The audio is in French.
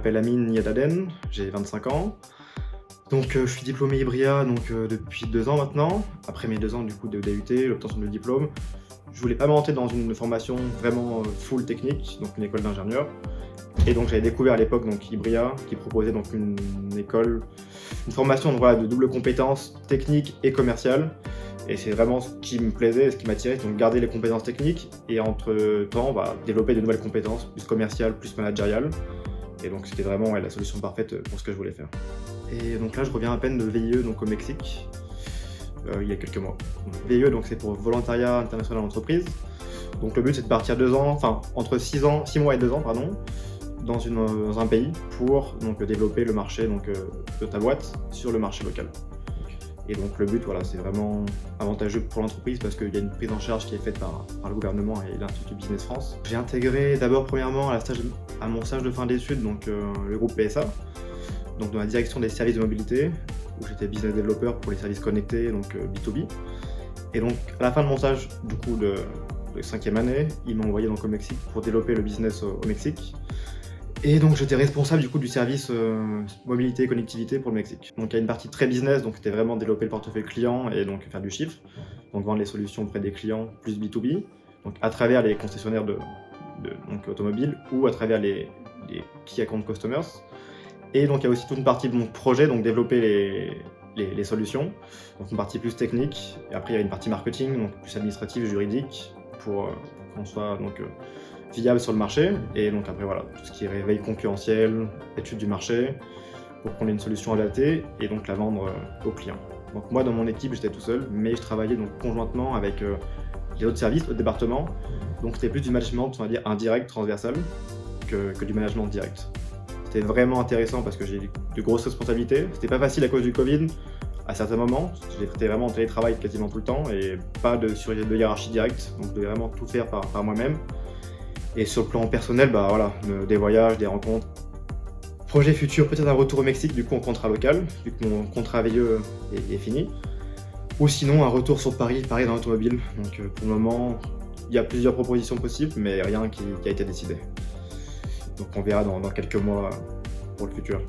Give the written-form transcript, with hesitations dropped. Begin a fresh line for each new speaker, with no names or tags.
m'appelle Amine Yadaden, j'ai 25 ans. Donc je suis diplômé Ibria depuis 2 ans maintenant. Après mes 2 ans du coup de DUT, l'obtention de diplôme, je voulais pas m'orienter dans une formation vraiment full technique, donc une école d'ingénieur. Et donc j'avais découvert à l'époque Ibria qui proposait donc une école, une formation voilà, de double compétences techniques et commerciales. Et c'est vraiment ce qui me plaisait, ce qui m'attirait, donc garder les compétences techniques et entre-temps développer de nouvelles compétences, plus commerciales, plus managériales. Et donc c'était vraiment la solution parfaite pour ce que je voulais faire. Et donc là je reviens à peine de VIE donc au Mexique, il y a quelques mois. VIE donc c'est pour Volontariat International Entreprise. Donc le but c'est de partir 2 ans, enfin entre 6 mois et 2 ans pardon, dans un pays pour donc développer le marché de ta boîte sur le marché local. Et donc le but voilà, c'est vraiment avantageux pour l'entreprise parce qu'il y a une prise en charge qui est faite par le gouvernement et l'Institut Business France. J'ai intégré d'abord premièrement à mon stage de fin d'études le groupe PSA, donc dans la direction des services de mobilité, où j'étais business developer pour les services connectés, donc B2B. Et donc à la fin de mon stage du coup de 5e année, ils m'ont envoyé au Mexique pour développer le business au Mexique. Et donc j'étais responsable du coup du service mobilité et connectivité pour le Mexique. Donc il y a une partie très business, donc c'était vraiment développer le portefeuille client et donc faire du chiffre, donc vendre les solutions auprès des clients plus B2B, donc à travers les concessionnaires automobiles ou à travers les key account customers. Et donc il y a aussi toute une partie de mon projet, donc développer les solutions, donc une partie plus technique, et après il y a une partie marketing, donc plus administrative et juridique, pour qu'on soit viable sur le marché. Et donc après voilà, tout ce qui est réveil concurrentiel, étude du marché, pour qu'on ait une solution adaptée et donc la vendre aux clients. Donc moi dans mon équipe j'étais tout seul, mais je travaillais donc conjointement avec les autres services, autres départements, donc c'était plus du management on va dire indirect, transversal, que du management direct. C'était vraiment intéressant parce que j'ai eu de grosses responsabilités. C'était pas facile à cause du Covid à certains moments. J'étais vraiment en télétravail quasiment tout le temps et pas de hiérarchie directe, donc je devais vraiment tout faire par moi-même. Et sur le plan personnel, des voyages, des rencontres. Projet futur, peut-être un retour au Mexique du coup en contrat local, vu que mon contrat VIE est fini. Ou sinon un retour sur Paris dans l'automobile. Donc pour le moment, il y a plusieurs propositions possibles, mais rien qui a été décidé. Donc on verra dans quelques mois pour le futur.